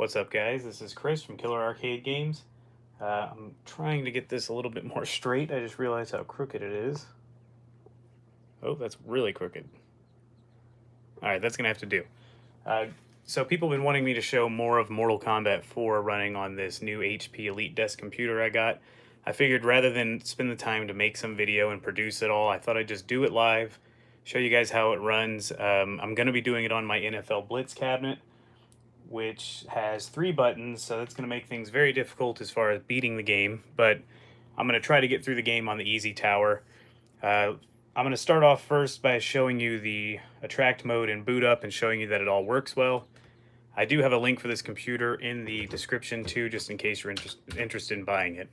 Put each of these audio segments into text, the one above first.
What's up, guys? This is Chris from Killer Arcade Games. I'm trying to get this a little bit more straight. I just realized how crooked it is. Oh, that's really crooked. Alright, that's going to have to do. So people have been wanting me to show more of Mortal Kombat 4 running on this new HP Elite Desk computer I got. I figured rather than spend the time to make some video and produce it all, I thought I'd just do it live, show you guys how it runs. I'm going to be doing it on my NFL Blitz cabinet, which has 3 buttons, so that's going to make things very difficult as far as beating the game, but I'm going to try to get through the game on the easy tower. I'm going to start off first by showing you the attract mode and boot up and showing you that it all works well. I do have a link for this computer in the description too, just in case you're interested in buying it.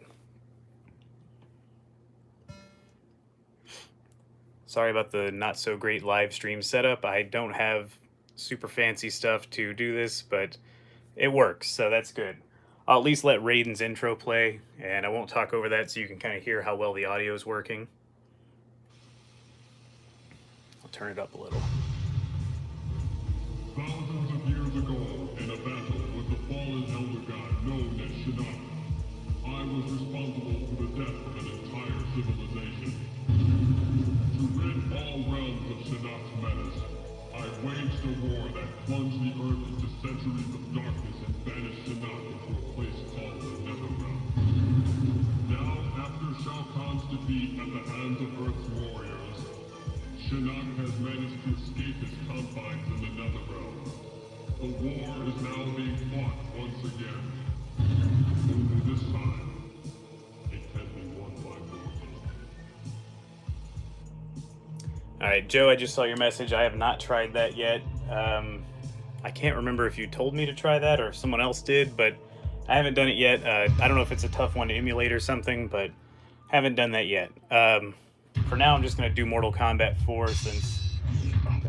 Sorry about the not so great live stream setup. I don't have super fancy stuff to do this, but it works, so that's good. I'll at least let Raiden's intro play, and I won't talk over that so you can kind of hear how well the audio is working. I'll turn it up a little. Thousands of years ago, in a battle with the fallen elder god known as Shinnok, I was responsible for the death of an entire civilization. To rid all realms of Shinnok's menace, I waged a war that plunged the earth into centuries of darkness and banished Shinnok into a place called the Netherrealm. Now, after Shao Kahn's defeat at the hands of Earth's warriors, Shinnok has managed to escape his confines in the Netherrealm. The war is now being fought once again. Only this time, it can be won by mortals. Alright, Joe, I just saw your message. I have not tried that yet. I can't remember if you told me to try that or if someone else did, but I haven't done it yet. I don't know if it's a tough one to emulate or something, but haven't done that yet. For now, I'm just going to do Mortal Kombat 4 since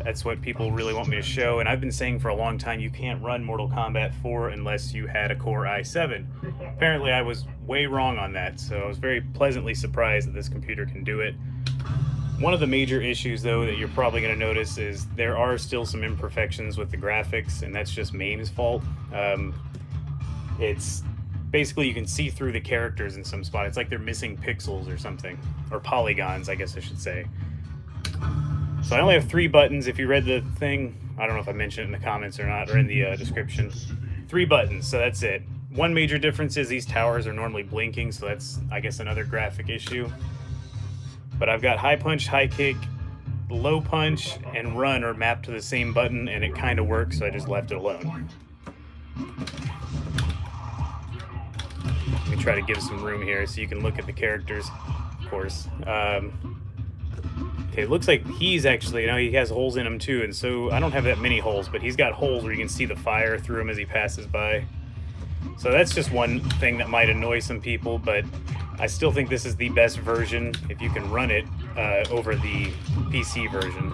that's what people really want me to show. And I've been saying for a long time you can't run Mortal Kombat 4 unless you had a Core i7. Apparently, I was way wrong on that, so I was very pleasantly surprised that this computer can do it. One of the major issues, though, that you're probably going to notice is there are still some imperfections with the graphics, and that's just MAME's fault. It's basically you can see through the characters in some spot. It's like they're missing pixels or something, or polygons, I guess I should say. So I only have 3 buttons. If you read the thing, I don't know if I mentioned it in the comments or not, or in the description. 3 buttons, so that's it. One major difference is these towers are normally blinking, so that's, I guess, another graphic issue. But I've got high punch, high kick, low punch, and run are mapped to the same button, and it kind of works, so I just left it alone. Let me try to give some room here so you can look at the characters, of course. Okay, it looks like he's actually, he has holes in him too, and so I don't have that many holes, but he's got holes where you can see the fire through him as he passes by. So that's just one thing that might annoy some people, but I still think this is the best version if you can run it over the PC version.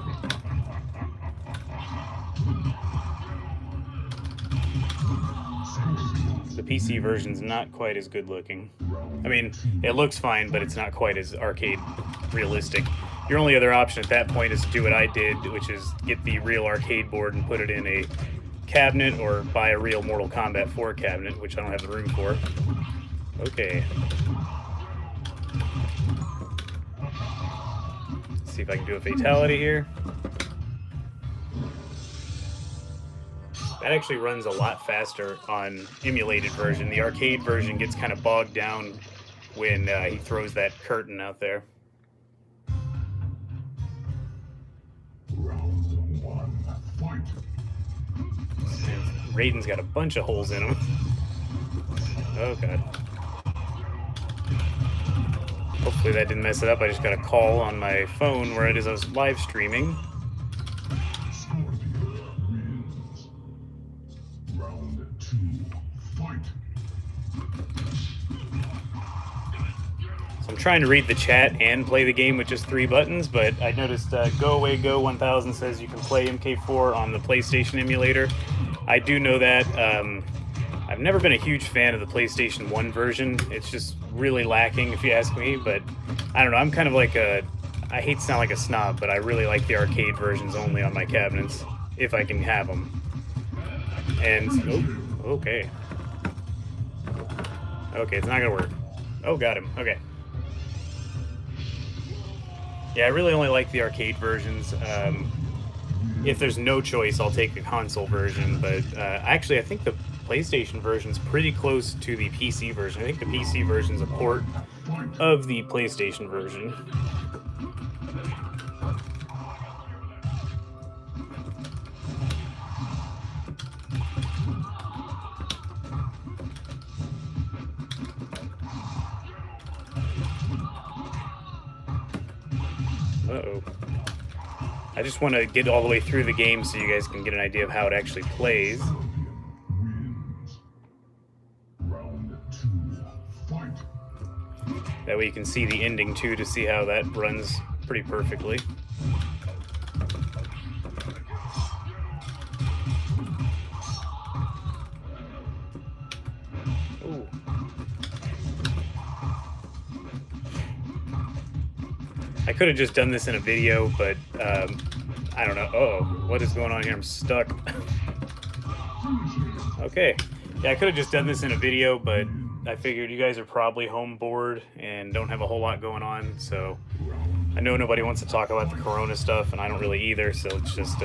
The PC version's not quite as good looking. I mean, it looks fine, but it's not quite as arcade realistic. Your only other option at that point is to do what I did, which is get the real arcade board and put it in a cabinet, or buy a real Mortal Kombat 4 cabinet, which I don't have the room for. Okay. Let's see if I can do a fatality here. That actually runs a lot faster on emulated version. The arcade version gets kind of bogged down when he throws that curtain out there. Round 1, fight. Raiden's got a bunch of holes in him. Oh god. Hopefully that didn't mess it up. I just got a call on my phone where it is I was live streaming. Round 2, fight. So I'm trying to read the chat and play the game with just 3 buttons, but I noticed Go Away Go 1000 says you can play MK4 on the PlayStation emulator. I do know that. I've never been a huge fan of the PlayStation 1 version. It's just really lacking, if you ask me, but I don't know. I'm kind of like I hate to sound like a snob, but I really like the arcade versions only on my cabinets, if I can have them. And, oh, Okay. Okay, it's not gonna work. Oh, got him. Okay. Yeah, I really only like the arcade versions. If there's no choice, I'll take the console version. But actually, I think the PlayStation version's pretty close to the PC version. I think the PC version's a port of the PlayStation version. Uh-oh. I just want to get all the way through the game so you guys can get an idea of how it actually plays. That way you can see the ending too, to see how that runs pretty perfectly. Ooh. I could have just done this in a video, but I don't know. Uh-oh, what is going on here? I'm stuck. Okay. Yeah, I could have just done this in a video, but I figured you guys are probably home bored and don't have a whole lot going on, so I know nobody wants to talk about the Corona stuff, and I don't really either, so let's just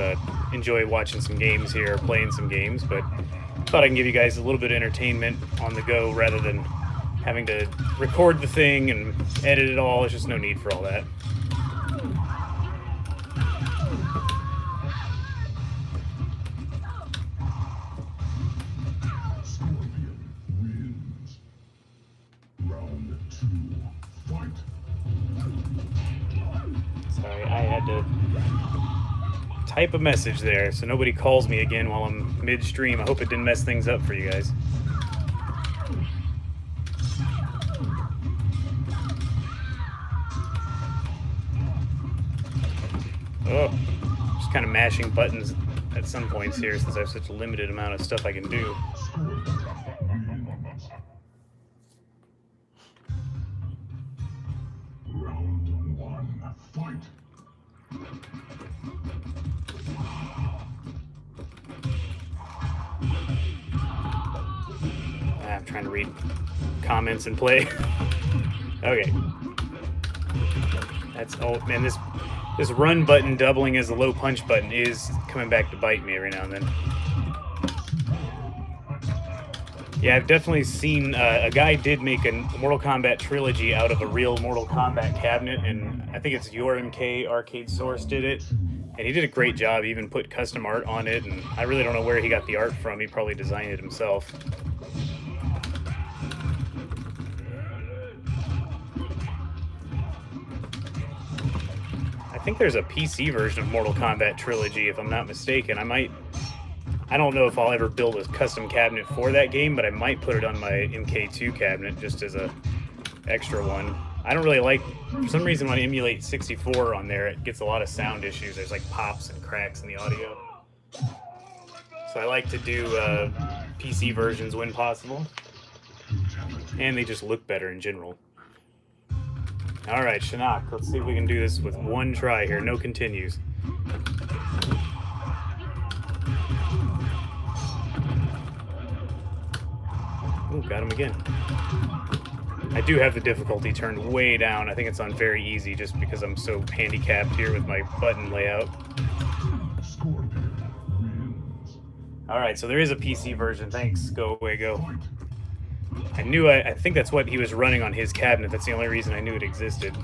enjoy watching some games here, playing some games, but thought I can give you guys a little bit of entertainment on the go rather than having to record the thing and edit it all. There's just no need for all that. Sorry, I had to type a message there so nobody calls me again while I'm midstream. I hope it didn't mess things up for you guys. Oh, just kind of mashing buttons at some points here since I have such a limited amount of stuff I can do. Round one, fight. I'm trying to read comments and play. Okay. That's, oh man, this run button doubling as a low punch button is coming back to bite me every now and then. Yeah, I've definitely seen a guy did make a Mortal Kombat trilogy out of a real Mortal Kombat cabinet, and I think it's Your MK Arcade Source did it, and he did a great job. He even put custom art on it, and I really don't know where he got the art from. He probably designed it himself. I think there's a PC version of Mortal Kombat Trilogy, if I'm not mistaken. I don't know if I'll ever build a custom cabinet for that game, but I might put it on my MK2 cabinet just as a extra one. I don't really like, for some reason when I emulate 64 on there, it gets a lot of sound issues. There's like pops and cracks in the audio. So I like to do PC versions when possible. And they just look better in general. Alright, Shinnok, let's see if we can do this with one try here. No continues. Ooh, got him again. I do have the difficulty turned way down. I think it's on very easy just because I'm so handicapped here with my button layout. Alright, so there is a PC version. Thanks. Go away, go. I think that's what he was running on his cabinet. That's the only reason I knew it existed.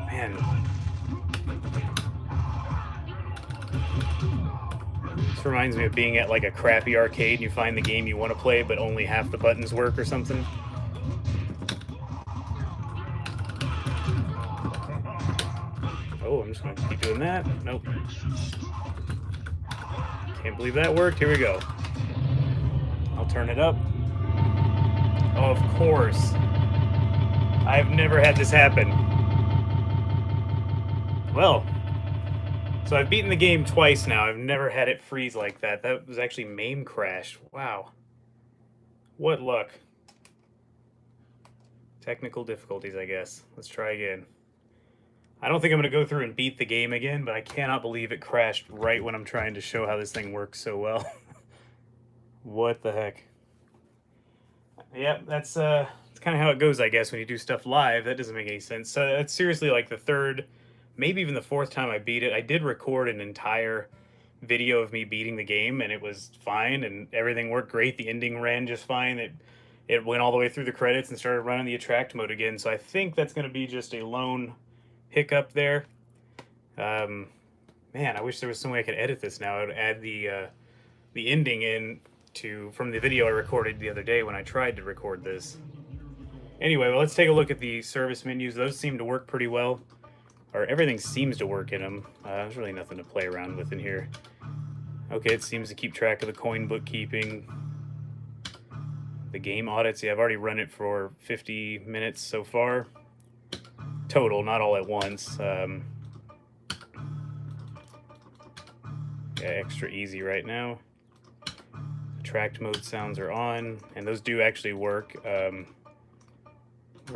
Man. This reminds me of being at like a crappy arcade and you find the game you want to play but only half the buttons work or something. Oh, I'm just going to keep doing that. Nope. Can't believe that worked. Here we go. I'll turn it up. Of course. I've never had this happen. Well, so I've beaten the game twice now. I've never had it freeze like that. That was actually MAME crashed. Wow. What luck. Technical difficulties, I guess. Let's try again. I don't think I'm going to go through and beat the game again, but I cannot believe it crashed right when I'm trying to show how this thing works so well. What the heck? Yeah, that's kind of how it goes, I guess, when you do stuff live. That doesn't make any sense. So that's seriously like the third, maybe even the fourth time I beat it. I did record an entire video of me beating the game, and it was fine, and everything worked great. The ending ran just fine. It went all the way through the credits and started running the attract mode again. So I think that's going to be just a lone hiccup there. Man, I wish there was some way I could edit this now. I would add the ending in from the video I recorded the other day when I tried to record this. Anyway, well, let's take a look at the service menus. Those seem to work pretty well, or everything seems to work in them. There's really nothing to play around with in here. Okay, it seems to keep track of the coin bookkeeping. The game audits, yeah, I've already run it for 50 minutes so far. Total, not all at once. Yeah, extra easy right now. Attract mode sounds are on, and those do actually work. Where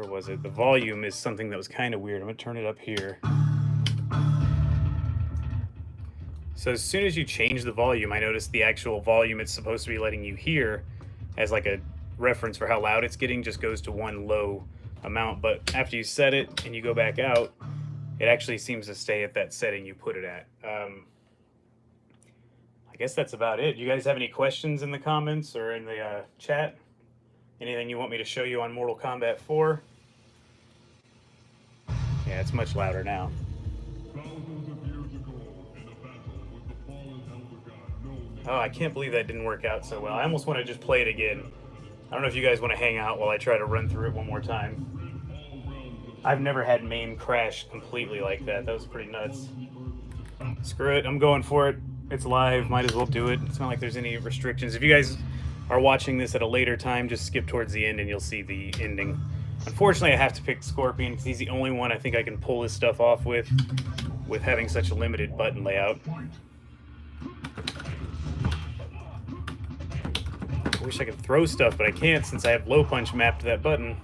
was it? The volume is something that was kind of weird. I'm going to turn it up here. So as soon as you change the volume, I noticed the actual volume it's supposed to be letting you hear as like a reference for how loud it's getting just goes to one low amount. But after you set it and you go back out, it actually seems to stay at that setting you put it at. I guess that's about it. You guys have any questions in the comments or in the chat? Anything you want me to show you on Mortal Kombat 4? Yeah, it's much louder now. Oh, I can't believe that didn't work out so well. I almost want to just play it again. I don't know if you guys want to hang out while I try to run through it one more time. I've never had MAME crash completely like that. That was pretty nuts. Screw it, I'm going for it. It's live, might as well do it. It's not like there's any restrictions. If you guys are watching this at a later time, just skip towards the end and you'll see the ending. Unfortunately, I have to pick Scorpion because he's the only one I think I can pull this stuff off with having such a limited button layout. I wish I could throw stuff, but I can't since I have low punch mapped to that button.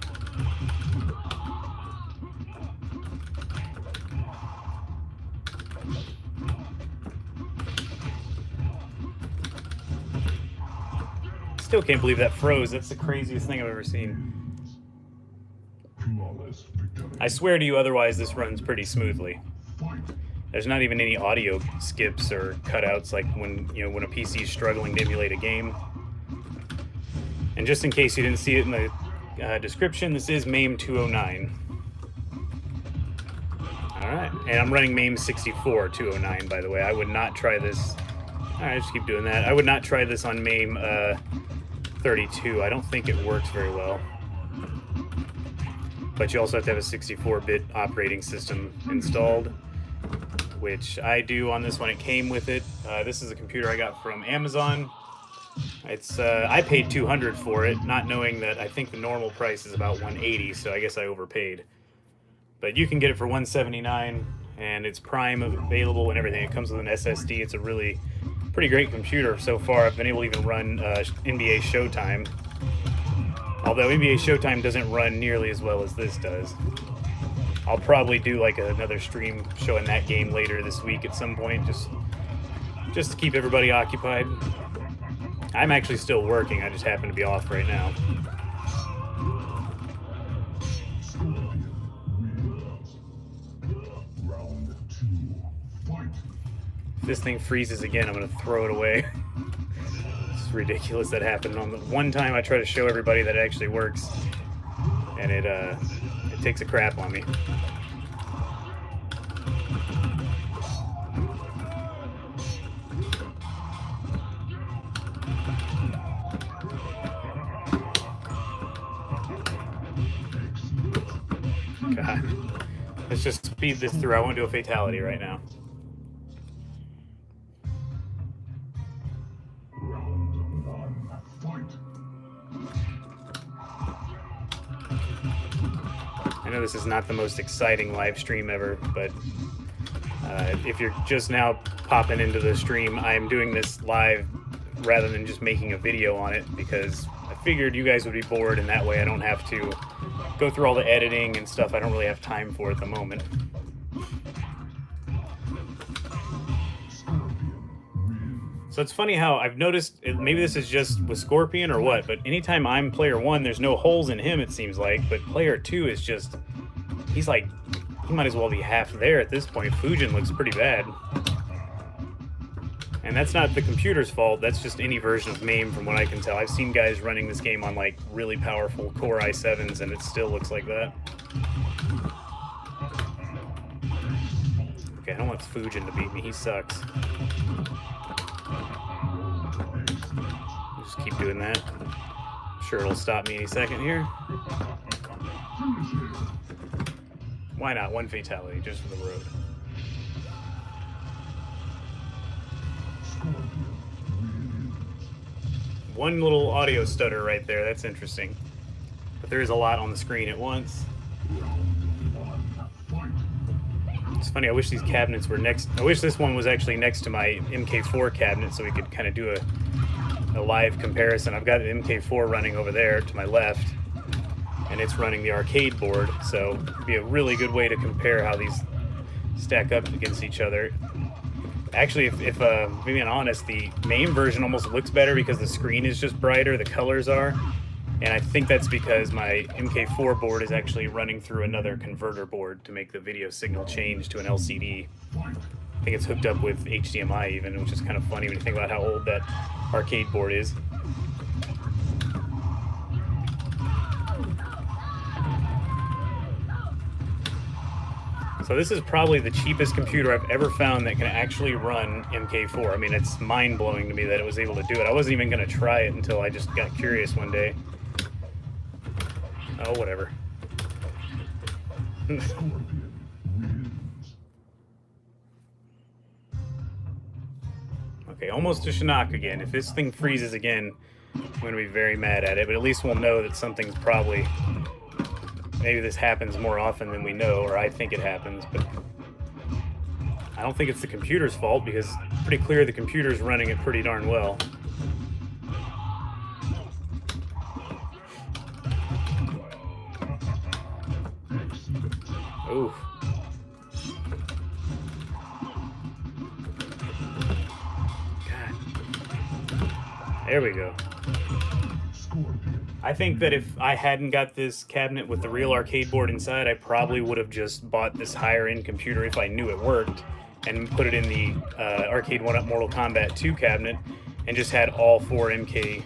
Still can't believe that froze. That's the craziest thing I've ever seen. I swear to you, otherwise this runs pretty smoothly. There's not even any audio skips or cutouts like when a PC is struggling to emulate a game. And just in case you didn't see it in the description, this is MAME 209. Alright, and I'm running MAME 64 209, by the way. I would not try this. Alright, just keep doing that. I would not try this on MAME 32. I don't think it works very well. But you also have to have a 64-bit operating system installed, which I do on this one. It came with it. This is a computer I got from Amazon. It's I paid $200 for it, not knowing that I think the normal price is about $180, so I guess I overpaid. But you can get it for $179, and it's Prime available and everything. It comes with an SSD. It's a really pretty great computer so far. I've been able to even run NBA Showtime. Although NBA Showtime doesn't run nearly as well as this does. I'll probably do like another stream showing that game later this week at some point, just to keep everybody occupied. I'm actually still working, I just happen to be off right now. If this thing freezes again, I'm going to throw it away. It's ridiculous that happened on the one time I try to show everybody that it actually works, and it takes a crap on me. God. Let's just speed this through. I want to do a fatality right now. I know this is not the most exciting live stream ever, but if you're just now popping into the stream, I am doing this live rather than just making a video on it because I figured you guys would be bored, and that way I don't have to go through all the editing and stuff I don't really have time for at the moment. So it's funny how I've noticed, maybe this is just with Scorpion or what, but anytime I'm player 1, there's no holes in him, it seems like, but player 2 is just, he's like, he might as well be half there at this point. Fujin looks pretty bad. And that's not the computer's fault, that's just any version of MAME from what I can tell. I've seen guys running this game on like really powerful Core i7s and it still looks like that. Okay, I don't want Fujin to beat me, he sucks. Just keep doing that. I'm sure it'll stop me any second here. Why not? One fatality, just for the road. One little audio stutter right there, that's interesting. But there is a lot on the screen at once. It's funny, I wish these cabinets were next. I wish this one was actually next to my MK4 cabinet so we could kind of do a live comparison. I've got an MK4 running over there to my left, and it's running the arcade board, so it'd be a really good way to compare how these stack up against each other. Actually, if being honest, the MAME version almost looks better because the screen is just brighter, the colors are. And I think that's because my MK4 board is actually running through another converter board to make the video signal change to an LCD. I think it's hooked up with HDMI even, which is kind of funny when you think about how old that arcade board is. So this is probably the cheapest computer I've ever found that can actually run MK4. I mean, it's mind-blowing to me that it was able to do it. I wasn't even going to try it until I just got curious one day. Oh, whatever. Okay, almost to Shinnok again. If this thing freezes again, I'm going to be very mad at it, but at least we'll know that something's probably... Maybe this happens more often than we know, or I think it happens, but I don't think it's the computer's fault because it's pretty clear the computer's running it pretty darn well. Oof. God. There we go. I think that if I hadn't got this cabinet with the real arcade board inside, I probably would have just bought this higher-end computer if I knew it worked and put it in the Arcade 1-Up Mortal Kombat 2 cabinet and just had all 4 MK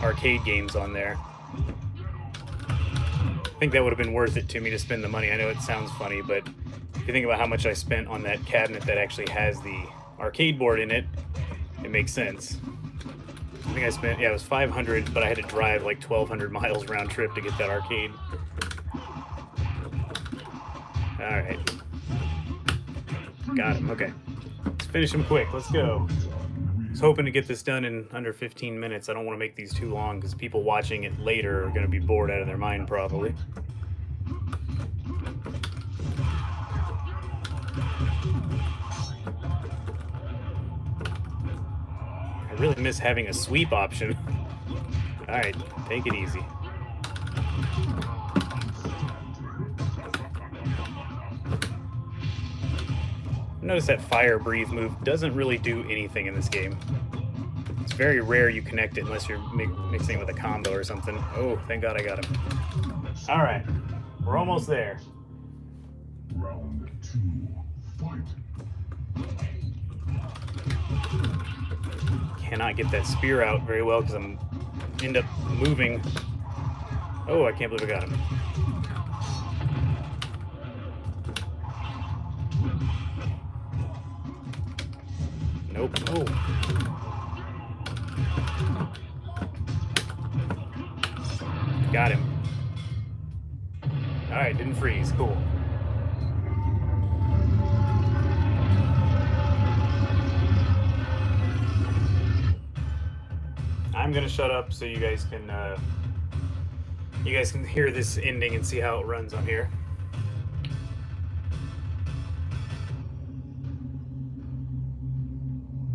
arcade games on there. I think that would have been worth it to me to spend the money. I know it sounds funny, but if you think about how much I spent on that cabinet that actually has the arcade board in it, it makes sense. I think I spent, yeah, it was $500, but I had to drive like 1,200 miles round trip to get that arcade. Alright. Got him, okay. Let's finish him quick, let's go. I was hoping to get this done in under 15 minutes. I don't want to make these too long because people watching it later are going to be bored out of their mind probably. I really miss having a sweep option. Alright, take it easy. Notice that fire breathe move doesn't really do anything in this game. It's very rare you connect it unless you're mixing it with a combo or something. Oh, thank God I got him. Alright, we're almost there. Round 2, fight. Cannot get that spear out very well because I'm end up moving. Oh, I can't believe I got him. Nope. Oh. Got him. Alright, didn't freeze. Cool. I'm gonna shut up so you guys can hear this ending and see how it runs on here.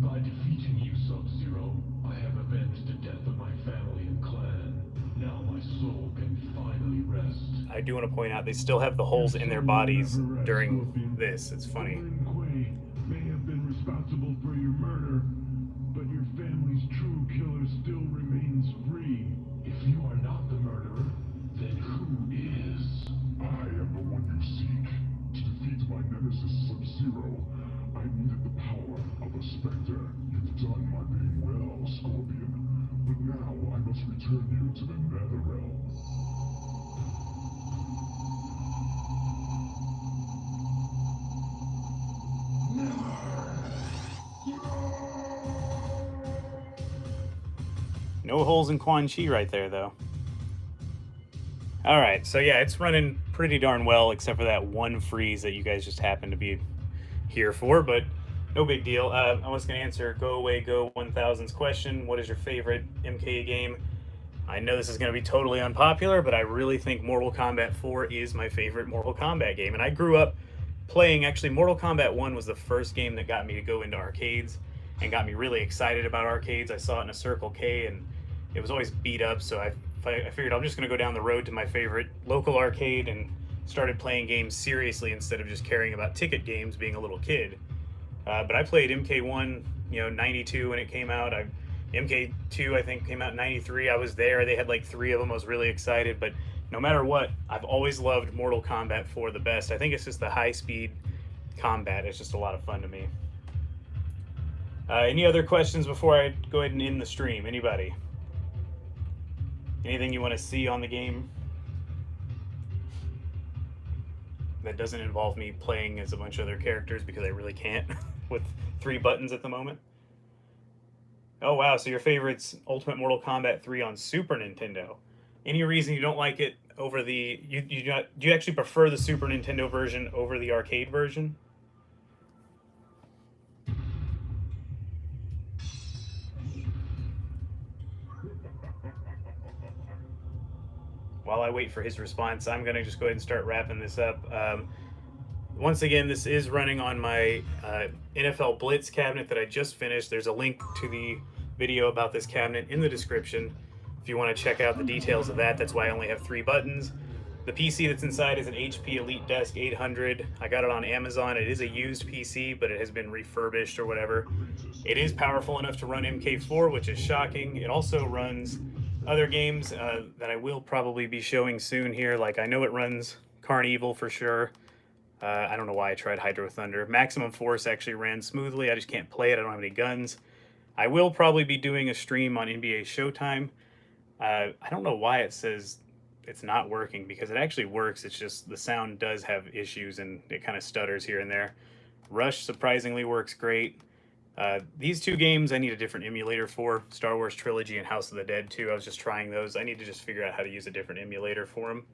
By defeating you, Sub-Zero, I have avenged the death of my family and clan. Now my soul can finally rest. I do want to point out they still have the holes in their bodies during this. It's funny. May have been responsible for your murder, but your Now I must return you to the Netherrealm. No holes in Quan Chi right there, though. All right, so yeah, it's running pretty darn well, except for that one freeze that you guys just happened to be here for, but no big deal. I was going to answer Go Away Go 1000's question. What is your favorite MK game? I know this is going to be totally unpopular, but I really think Mortal Kombat 4 is my favorite Mortal Kombat game. And I grew up playing, actually, Mortal Kombat 1 was the first game that got me to go into arcades and got me really excited about arcades. I saw it in a Circle K, and it was always beat up, so I figured I'm just going to go down the road to my favorite local arcade and started playing games seriously instead of just caring about ticket games being a little kid. But I played MK1, 92 when it came out. MK2, I think, came out in 93. I was there. They had like 3 of them. I was really excited. But no matter what, I've always loved Mortal Kombat 4 the best. I think it's just the high-speed combat. It's just a lot of fun to me. Any other questions before I go ahead and end the stream? Anybody? Anything you want to see on the game that doesn't involve me playing as a bunch of other characters, because I really can't with 3 buttons at the moment? Oh wow, so your favorite's Ultimate Mortal Kombat 3 on Super Nintendo. Any reason you don't like it over the... do you actually prefer the Super Nintendo version over the arcade version? While I wait for his response, I'm going to just go ahead and start wrapping this up. Once again, this is running on my NFL Blitz cabinet that I just finished. There's a link to the video about this cabinet in the description if you want to check out the details of that. That's why I only have 3 buttons. The PC that's inside is an HP Elite Desk 800. I got it on Amazon. It is a used PC, but it has been refurbished or whatever. It is powerful enough to run MK4, which is shocking. It also runs other games that I will probably be showing soon here. Like, I know it runs Carnival for sure. I don't know why I tried Hydro Thunder. Maximum Force actually ran smoothly. I just can't play it. I don't have any guns. I will probably be doing a stream on NBA Showtime. I don't know why it says it's not working, because it actually works. It's just the sound does have issues and it kind of stutters here and there. Rush surprisingly works great. These 2 games I need a different emulator for. Star Wars Trilogy and House of the Dead 2. I was just trying those. I need to just figure out how to use a different emulator for them.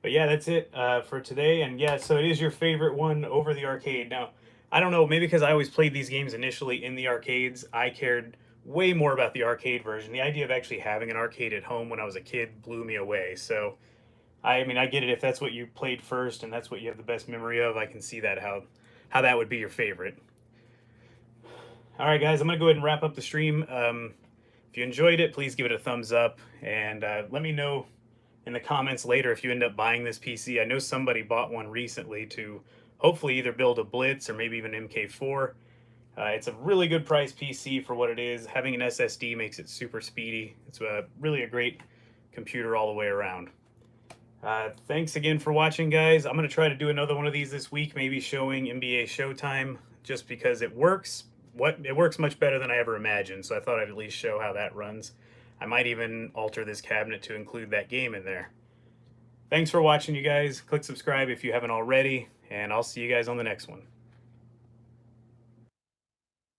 But yeah, that's it for today. And yeah, so it is your favorite one over the arcade. Now, I don't know, maybe because I always played these games initially in the arcades, I cared way more about the arcade version. The idea of actually having an arcade at home when I was a kid blew me away. So, I mean, I get it. If that's what you played first and that's what you have the best memory of, I can see that how that would be your favorite. All right, guys, I'm going to go ahead and wrap up the stream. If you enjoyed it, please give it a thumbs up. And let me know in the comments later if you end up buying this PC. I know somebody bought one recently to hopefully either build a Blitz or maybe even MK4. It's a really good price PC for what it is. Having an SSD makes it super speedy. It's really a great computer all the way around. Thanks again for watching, guys. I'm going to try to do another one of these this week, maybe showing NBA Showtime, just because it works. It works much better than I ever imagined, so I thought I'd at least show how that runs. I might even alter this cabinet to include that game in there. Thanks for watching, you guys. Click subscribe if you haven't already, and I'll see you guys on the next one.